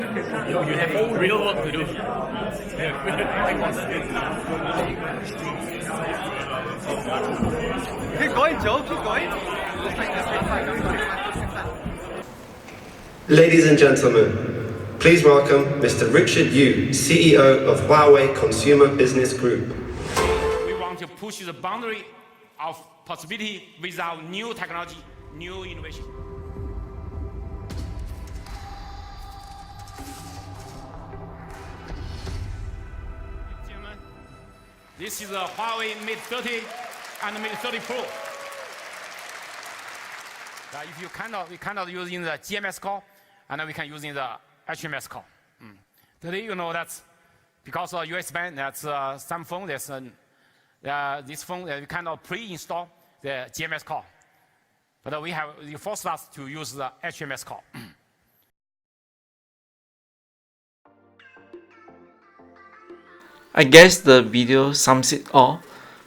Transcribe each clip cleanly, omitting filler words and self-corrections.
You have real work to do. Keep going, Joe. Keep going. Ladies and gentlemen, please welcome Mr. Richard Yu, CEO of Huawei Consumer Business Group. We want to push the boundary of possibility with our new technology, new innovation. Gentlemen, this is a Huawei Mate30 and Mate30 Pro. If you we cannot using the GMS call, and then we can using the HMS call. Today, you know that's because of US ban. That's some phone. There's this phone we cannot pre-install the GMS call, but you forced us to use the HMS call. I guess the video sums it all.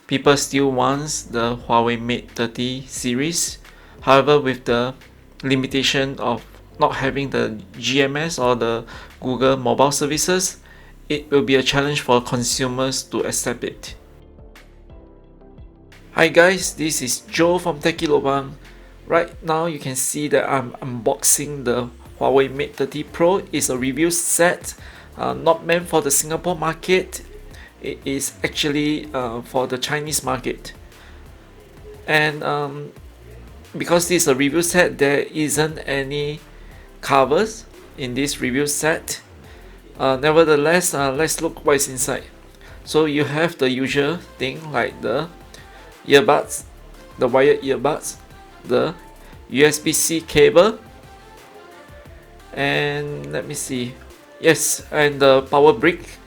People still want the Huawei Mate 30 series. However, with the limitation of not having the GMS or the Google mobile services, it will be a challenge for consumers to accept it. Hi guys, this is Joe from Techie Lobang. Right now you can see that I'm unboxing the Huawei Mate 30 Pro. It's a review set, not meant for the Singapore market. It is actually for the Chinese market. And because this is a review set, there isn't any covers in this review set. Nevertheless, let's look what is inside. So you have the usual thing like the earbuds, the wired earbuds, the USB-C cable, and let me see, yes, and the power brick.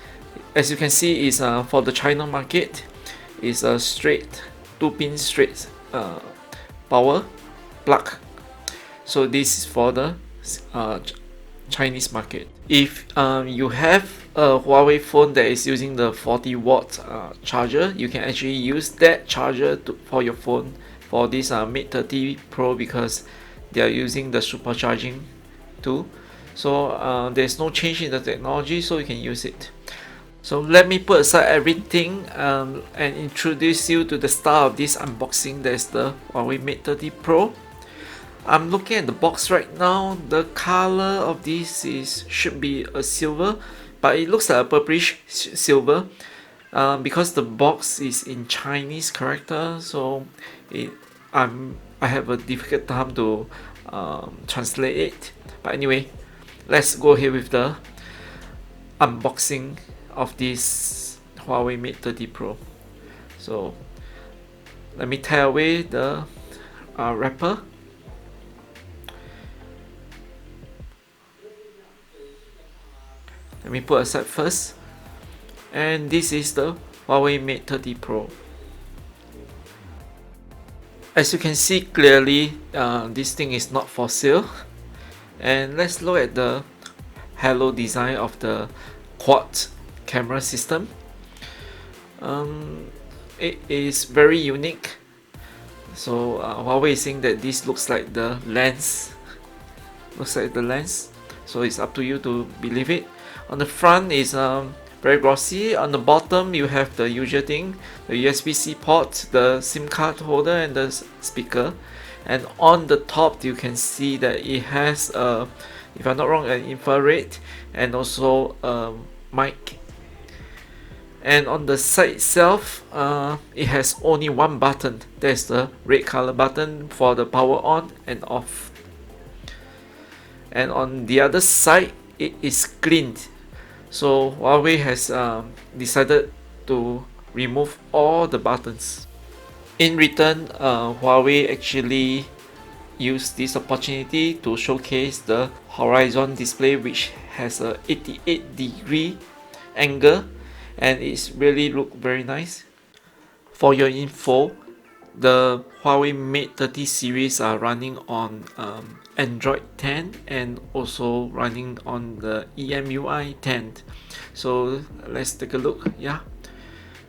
As you can see, is for the China market. Is a straight 2-pin straight power plug. So this is for the Chinese market. If you have a Huawei phone that is using the 40-watt charger, you can actually use that charger for your phone for this Mate 30 Pro, because they are using the supercharging too. So there's no change in the technology, so you can use it. So let me put aside everything and introduce you to the star of this unboxing. That's the Huawei Mate 30 Pro. I'm looking at the box right now. The color of this should be a silver, but it looks like a purplish silver because the box is in Chinese character, so I have a difficult time to translate it. But anyway, let's go ahead with the unboxing of this Huawei Mate 30 Pro. So let me tear away the wrapper. Let me put aside first. And this is the Huawei Mate 30 Pro. As you can see clearly, this thing is not for sale. And let's look at the halo design of the quad camera system. It is very unique. So Huawei is saying that this looks like the lens. So it's up to you to believe it. On the front is very glossy. On the bottom you have the usual thing, the USB-C port, the SIM card holder, and the speaker. And on the top you can see that it has, if I'm not wrong, an infrared and also a mic. And on the side itself, it has only one button. That's the red color button for the power on and off. And on the other side, it is cleaned. So Huawei has decided to remove all the buttons. In return, Huawei actually used this opportunity to showcase the horizon display, which has a 88-degree angle, and it's really look very nice. For your info, the Huawei Mate 30 series are running on Android 10 and also running on the EMUI 10. So let's take a look. Yeah,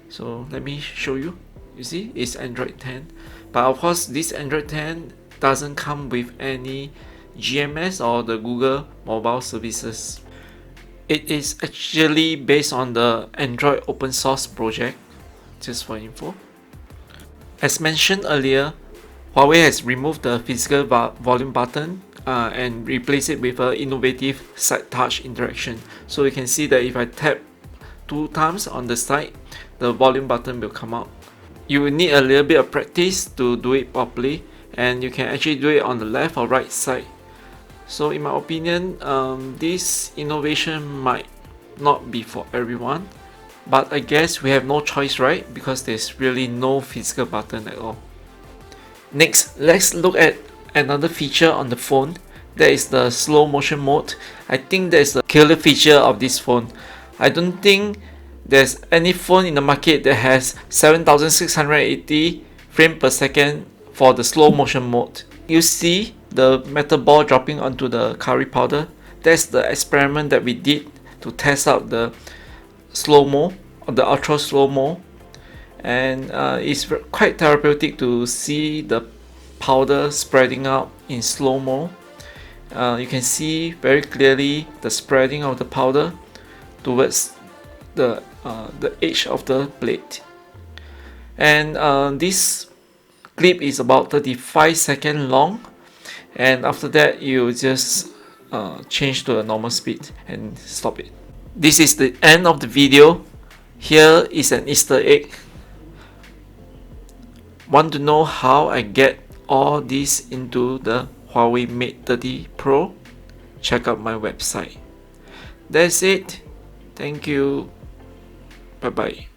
so let me show you. You see, it's Android 10, but of course this Android 10 doesn't come with any GMS or the Google mobile services. It is actually based on the Android open source project, just for info. As mentioned earlier, Huawei has removed the physical volume button and replaced it with an innovative side touch interaction. So you can see that if I tap 2 times on the side, the volume button will come out. You will need a little bit of practice to do it properly, and you can actually do it on the left or right side. So in my opinion, this innovation might not be for everyone, but I guess we have no choice, right? Because there's really no physical button at all. Next, let's look at another feature on the phone. That is the slow motion mode. I think that's the killer feature of this phone. I don't think there's any phone in the market that has 7680 frames per second for the slow motion mode. You see the metal ball dropping onto the curry powder. That's the experiment that we did to test out the slow-mo or the ultra slow-mo, and it's quite therapeutic to see the powder spreading out in slow-mo. You can see very clearly the spreading of the powder towards the edge of the blade. And this clip is about 35 seconds long, and after that you just change to a normal speed and stop it. This is the end of the video. Here is an Easter egg. Want to know how I get all this into the Huawei Mate 30 Pro? Check out my website. That's it. Thank you. Bye bye.